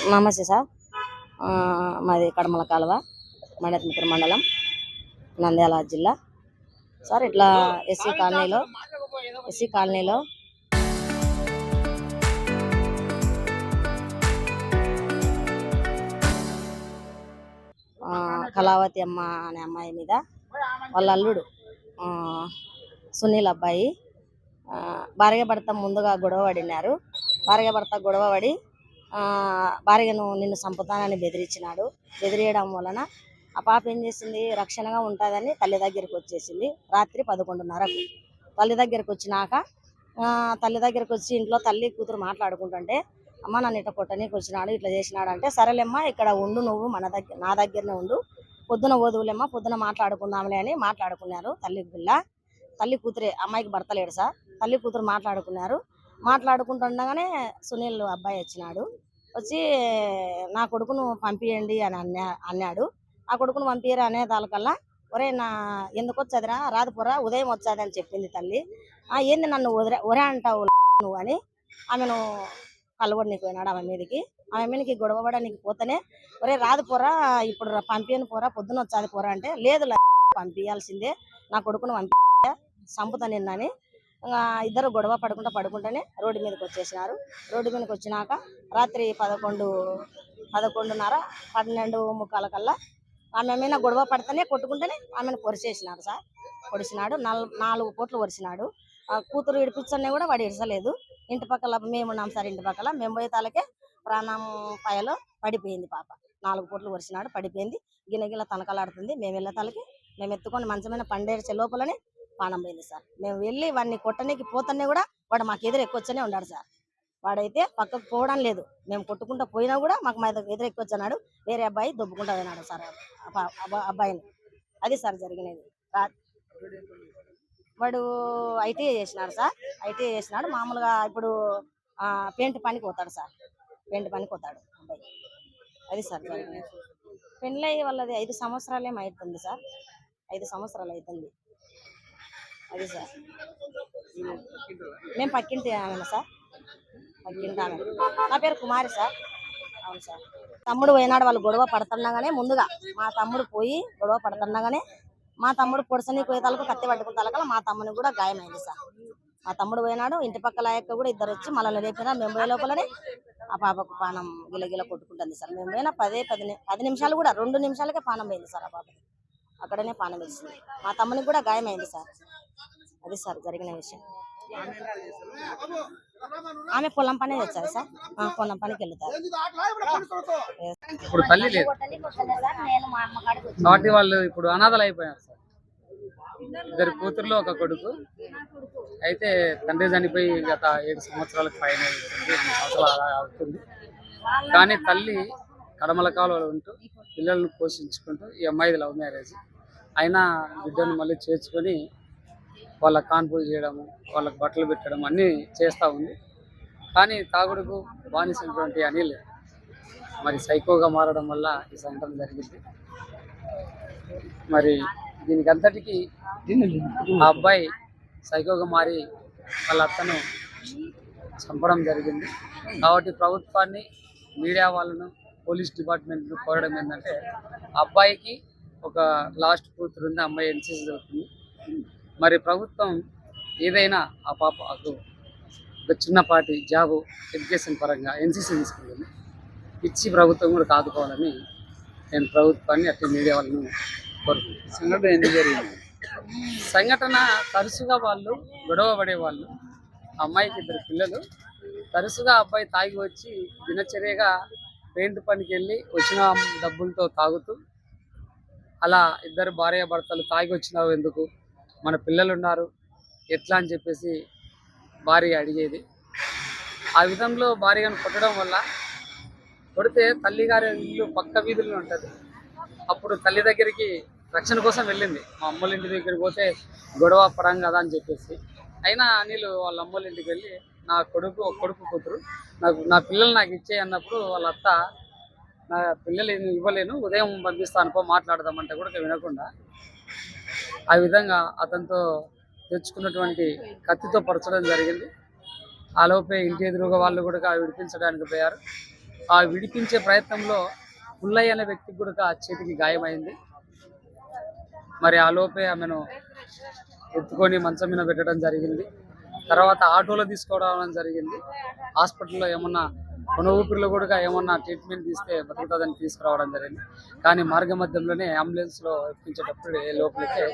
నమస్తే సార్. మాది కడమల కాలువ, మడత్మిత్ర మండలం, నంద్యాల జిల్లా. సార్ ఇట్లా ఎస్సీ కాలనీలో కళావతి అమ్మ అనే అమ్మాయి మీద వాళ్ళ అల్లుడు సునీల్ అబ్బాయి భార్య భర్త ముందుగా గొడవ పడినారు. భార్య భర్త గొడవ పడి భార్యను నిన్ను చంపుతానని బెదిరించినాడు. బెదిరియడం వలన ఆ పాప ఏం చేసింది, రక్షణగా ఉంటుందని తల్లి దగ్గరికి వచ్చేసింది. రాత్రి 11:30కు తల్లి దగ్గరికి వచ్చినాక తల్లి దగ్గరికి వచ్చి ఇంట్లో తల్లి కూతురు మాట్లాడుకుంటుంటే, అమ్మ నన్ను ఇట్లా కొట్టనీకి వచ్చినాడు, ఇట్లా చేసినాడు అంటే, సరేలేమ్మా ఇక్కడ ఉండు, నువ్వు నా దగ్గరనే ఉండు, పొద్దున ఓదువులేమ్మా, పొద్దున మాట్లాడుకుందాంలే అని మాట్లాడుకున్నారు. తల్లి కూతురే, అమ్మాయికి భర్త లేడు సార్. తల్లి కూతురు మాట్లాడుకున్నారు. మాట్లాడుకుంటుండగానే సునీల్ అబ్బాయి వచ్చినాడు. వచ్చి నా కొడుకును పంపియండి అని అన్నాడు. ఆ కొడుకును పంపియరు అనే దానికల్లా, ఒరే నా ఎందుకు వచ్చేదిరా, రాదు పోరా, ఉదయం వచ్చేది అని చెప్పింది తల్లి. ఏంది నన్ను ఒరే అంటావు నువ్వు అని ఆమెను కలవడానికి పోయినాడు. ఆమె మీదకి గొడవ పడడానికి పోతేనే, ఒరే రాదు పోరా, ఇప్పుడు పంపియను పోరా, పొద్దున వచ్చేది పోరా అంటే, లేదు పంపించాల్సిందే, నా కొడుకును చంపుతా నిన్నని ఇద్దరు గొడవ పడుకుంటేనే రోడ్డు మీదకి వచ్చేసినారు. రోడ్డు మీదకి వచ్చినాక రాత్రి 11:30 12:45 కల్లా ఆమె మీద గొడవ పడితేనే కొట్టుకుంటేనే ఆమెను పొరిచేసినారు సార్. పొడిచినాడు, 4 పోట్లు పొడిచినాడు. కూతురు ఇడిపించనే కూడా వాడు ఇడసలేదు. ఇంటి పక్కల మేమున్నాం సార్, ఇంటి పక్కల మేము పోయే తాలకే ప్రాణం పాయలో పడిపోయింది పాప. 4 పోట్లు పొడిచినాడు, పడిపోయింది. గిన్నె తనకలాడుతుంది. మేము వెళ్ళే తాలకి మేము ఎత్తుకొని మంచమైన పండేర్చే లోపలనే ప్రాణం పోయింది సార్. మేము వెళ్ళి వాడిని కొట్టడానికి పోతనే కూడా వాడు మాకు ఎదురు ఎక్కువచ్చనే ఉన్నాడు సార్. వాడైతే పక్కకు పోవడం లేదు. మేము కొట్టుకుంటూ పోయినా కూడా మాకు మా ఎదురు ఎక్కువచ్చన్నాడు. వేరే అబ్బాయి దొబ్బుకుంటూ పోయినాడు సార్ అబ్బాయిని. అది సార్ జరిగినది. వాడు ఐటీఐ చేసినాడు సార్. ఐటీఐ చేసినాడు. మామూలుగా ఇప్పుడు పెయింట్ పనికి పోతాడు సార్. పెయింట్ పనికి పోతాడు అబ్బాయి. అది సార్ జరిగినది. పెళ్ళి వాళ్ళది 5 సంవత్సరాలు అవుతుంది సార్. 5 సంవత్సరాలు అవుతుంది. అది సార్. మేము పక్కింటి ఆమె సార్. పక్కింటి ఆమె. నా పేరు కుమారి సార్. అవును సార్. తమ్ముడు పోయినాడు. వాళ్ళు గొడవ పడుతుండగానే ముందుగా మా తమ్ముడు పోయి గొడవ పడుతుండగానే మా తమ్ముడు పొడిసని పోయేతాలకు కత్తి పట్టుకున్న తలకల మా తమ్ముని కూడా గాయమైంది సార్. మా తమ్ముడు పోయినాడు. ఇంటి పక్కల ఆయక్క కూడా ఇద్దరు వచ్చి మనల్ని లేపినారు. మేము పోయే లోపలనే ఆ పాపకు పానం గిలగిల కొట్టుకుంటుంది సార్. మేము పోయినా 10 నిమిషాలు కూడా 2 నిమిషాలకే పానం పోయింది సార్. ఆ పాపకి అక్కడనే పానం వేసింది. మా తమ్మునికి కూడా గాయమైంది సార్. అది సార్ జరిగిన విషయం. ఆమె పొలం పనే వచ్చారు సార్. పొలం పనికి వెళ్తారు. ఇప్పుడు తల్లి లేదు కాబట్టి వాళ్ళు ఇప్పుడు అనాథలు అయిపోయారు సార్. 2 కూతుర్లు 1 కొడుకు. అయితే తండ్రి చనిపోయి గత 7 సంవత్సరాలకు పైన 8 సంవత్సరాలు అవుతుంది. కానీ తల్లి కడమల కాలువలో ఉంటూ పిల్లలను పోషించుకుంటూ, ఈ అమ్మాయిది లవ్ మ్యారేజ్ అయినా బిడ్డను మళ్ళీ చేర్చుకొని వాళ్ళ కాన్పులు చేయడము, వాళ్ళకి బట్టలు పెట్టడం అన్నీ చేస్తూ ఉంది. కానీ తాగుడుకు బానిసైనటువంటి అనిల్ మరి సైకోగా మారడం వల్ల ఈ సంఘటన జరిగింది. మరి దీనికి అంతటికీ ఆ అబ్బాయి సైకోగా మారి వాళ్ళ అత్తను చంపడం జరిగింది. కాబట్టి ప్రభుత్వాన్ని, మీడియా వాళ్ళను, పోలీస్ డిపార్ట్మెంట్ను కోరడం ఏంటంటే, అబ్బాయికి ఒక లాస్ట్ కూతురు ఉంది, అమ్మాయి ఎన్సీసీ జరుగుతుంది. మరి ప్రభుత్వం ఏదైనా ఆ పాపకు ఒక చిన్నపాటి జాబు ఎడ్యుకేషన్ పరంగా ఎన్సీసీ తీసుకుంటుంది, ఇచ్చి ప్రభుత్వం కూడా కాదుకోవాలని నేను ప్రభుత్వాన్ని అట్టి మీడియా వాళ్ళను కోరుకుంటున్నాను. సంఘటన ఎందుకు జరిగింది? సంఘటన తరచుగా వాళ్ళు గొడవ పడేవాళ్ళు. అమ్మాయికి 2 పిల్లలు. తరచుగా అబ్బాయి తాగి వచ్చి దినచర్యగా పెయింట్ పనికి వెళ్ళి వచ్చిన డబ్బులతో తాగుతూ, అలా ఇద్దరు భార్యాభర్తలు తాగి వచ్చినావు ఎందుకు, మన పిల్లలు ఉన్నారు ఎట్లా అని చెప్పేసి భార్య అడిగేది. ఆ విధంలో భార్యను కొట్టడం వల్ల, కొడితే తల్లిగారి ఇల్లు పక్క వీధుల్లో ఉంటుంది. అప్పుడు తల్లి దగ్గరికి రక్షణ కోసం వెళ్ళింది. మా అమ్మోళ్ళ ఇంటి దగ్గరికి పోతే గొడవ పడం కదా అని చెప్పేసి. అయినా అనిల్ వాళ్ళ అమ్మోళ్ళ ఇంటికి వెళ్ళి, నా కొడుకు కూతురు నా పిల్లలు నాకు ఇచ్చే అన్నప్పుడు వాళ్ళ అత్త, నా పిల్లలు ఇవ్వలేను, ఉదయం పంపిస్తాను పో మాట్లాడదామంటే కూడా వినకుండా ఆ విధంగా అతనితో తెచ్చుకున్నటువంటి కత్తితో పరచడం జరిగింది. ఆలోపే ఇంటి ఎదురుగా వాళ్ళు కూడా విడిపించడానికి పోయారు. ఆ విడిపించే ప్రయత్నంలో పుల్లయ్య అనే వ్యక్తికి కూడా చేతికి గాయమైంది. మరి ఆ లోపే ఆమెను ఎత్తుకొని మంచం మీద పెట్టడం జరిగింది. తర్వాత ఆటోలో తీసుకోవడం జరిగింది. హాస్పిటల్లో ఏమన్నా కొన ఊపిరిలో కూడా ఏమన్నా ట్రీట్మెంట్ తీస్తే బతుకుతుందని తీసుకురావడం జరిగింది. కానీ మార్గ మధ్యంలోనే అంబులెన్స్లో ఎక్కించేటప్పుడు లోపలికే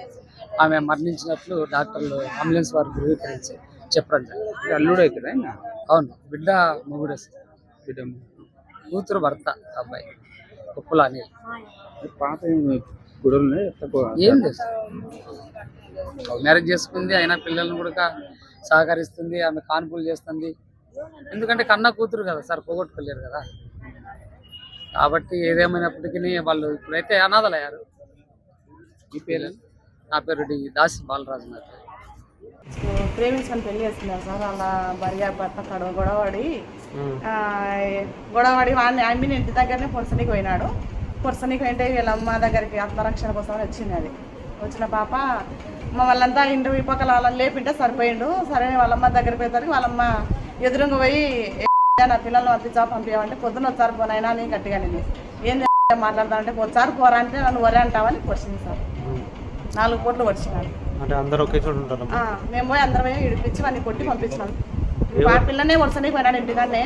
ఆమె మరణించినట్లు డాక్టర్లు అంబులెన్స్ వారు ధృవీకరించి చెప్పడం జరిగింది. అల్లుడు అవుతాడా ఆయన? అవును, బిడ్డ మొగుడు, బిడ్డ కూతురు భర్త అబ్బాయి ఉప్పుల అనిల్. పాత గొడవలు ఉన్నాయి, తక్కువ ఏం లేదు, మ్యారేజ్ చేసుకుంది, అయినా పిల్లల్ని కూడా సహకరిస్తుంది, ఆమె కాన్పులు చేస్తుంది. ఎందుకంటే కన్న కూతురు కదా సార్, పోగొట్టుకోలేరు కదా. కాబట్టి ఏదేమైనప్పటికీ వాళ్ళు ఇప్పుడైతే అనాథలయ్యారు. ఈ పేరు నా పేరు దాసి బాలరాజు. నా పేరు ప్రేమించుకొని పెళ్లి చేసుకున్నారు సార్. అలా భార్య భర్త గొడవడి వాడిని ఆమె ఇంటి దగ్గరనే పొరసనికి పోయినాడు. పొరసనికి పోయింటే వీళ్ళ అమ్మ దగ్గరికి ఆత్మరక్షణ కోసం వచ్చింది. అది వచ్చిన పాప వాళ్ళంతా ఇంటి విపక్కల వాళ్ళని లేపింటే సరిపోయిండు. సరే వాళ్ళమ్మ దగ్గరికి పోయేసరికి వాళ్ళమ్మ ఎదురుగా పోయి నా పిల్లల్ని పంపించామంటే పొద్దున్న వచ్చారు పోనైనా అని గట్టిగా నేను ఏం మాట్లాడతానంటే వచ్చారు పోరా అంటే నన్ను వరే అంటావని పొడిచింది సార్. 4 కోట్లు పొడిచినాడు. అంటే అందరూ ఒకే చోట ఉంటారు. మేము పోయి అందరం ఇడిపించి వాడిని కొట్టి పంపించినాం. ఆ పిల్లనే వరుసనికి పోయినాడు ఇంటికాడనే,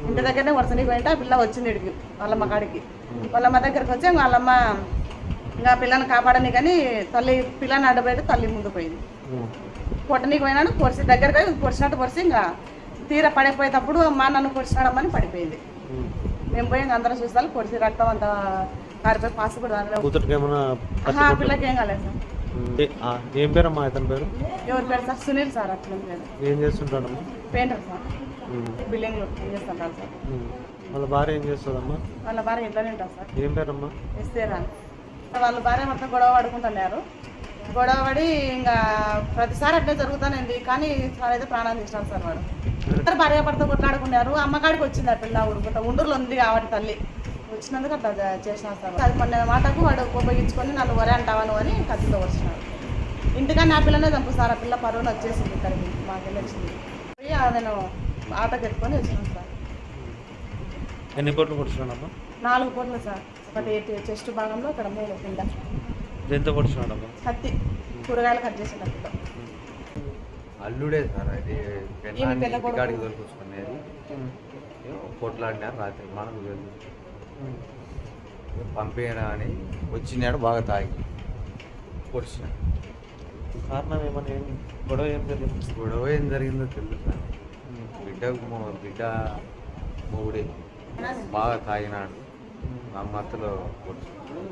ఇంటి దగ్గరనే వరుసనికి పోయింటే ఆ పిల్ల వచ్చింది ఇడికి వాళ్ళమ్మ కాడికి. వాళ్ళమ్మ దగ్గరికి వచ్చి వాళ్ళమ్మ ఇంకా పిల్లని కాపాడని కానీ తల్లి పిల్లని అడ్డబెట్టి తల్లి ముందు పోయింది. కొట్టనీకి పోయినాడు, పొడిచి దగ్గరకి పొడిచినట్టు పొడిచి ఇంకా తీర పడిపోయేటప్పుడు అమ్మ నన్ను పొడిచినాడమ్మని పడిపోయింది. మేము పోయి అందరం చూస్తాను పొడిచి రక్తం అంతా కారిపోయి పాస్ కూడా కూతురికి ఏమన్నా పిల్లకి ఏం కాలేదు సార్. ఏం పేరమ్మా ఇతని పేరు? ఎవరి పేరు సార్? సునీల్ సార్. అట్లా పేరు. ఏం చేస్తుంటాడమ్మా? Painter sir. బిల్డింగ్లో చేస్తుంటారు సార్. వాళ్ళ భార్య ఏం చేస్తుందమ్మా? వాళ్ళ భార్య ఇంట్లోనే ఉంటారు సార్. ఏం పేరమ్మా? ఇస్తేరా. వాళ్ళ భార్య మొత్తం గొడవ పడుకుంటున్నారు. గొడవ పడి ఇంకా ప్రతిసారి అట్లే జరుగుతానండి. కానీ అయితే ప్రాణాలు తీసినారు సార్. వాడు ఇద్దరు భార్య భర్త కొట్లాడుకున్నారు. అమ్మకాడికి వచ్చింది ఆ పిల్ల ఉడుకుంటా. ఉండూరులో ఉంది కాబట్టి తల్లి వచ్చినందుకు అట్లా చేసినారు సార్. అది మొన్న మాటకు వాడు ఉపయోగించుకొని నన్ను వరే అంటావాను అని కత్తితో వచ్చినాడు. ఇంటికన్నా ఆ పిల్లనే చంపుతారు. ఆ పిల్ల పరువును వచ్చేసింది ఇక్కడికి, మాకెళ్ళి వచ్చింది. పోయి నేను ఆటోకి ఎత్తుకొని వచ్చినాను సార్. ఎన్ని కోట్లు పొడిచినాడమ్మా? 4 కోట్లు సార్. ఒకటి చెస్ట్ భాగంలో, ఇక్కడ 3 కింద. దేంతో పొడిచినాడమ్మా? కత్తి, కూరగాయలు కట్ చేసిన కత్తితో. అల్లుడే సార్. అది కాడికి దొరికొచ్చుకునేది. కొట్లాడినారు రాత్రి, మనకు తెలుసు. పంపేయడా అని వచ్చినాడు, బాగా తాగి పొడిచినాడు. కారణం ఏమని? గొడవ ఏం జరిగింది? గొడవ ఏం జరిగిందో తెలుసు సార్. బిడ్డ మొగుడే బాగా తాగినాడు, ఆ మత్తులో పొడిచి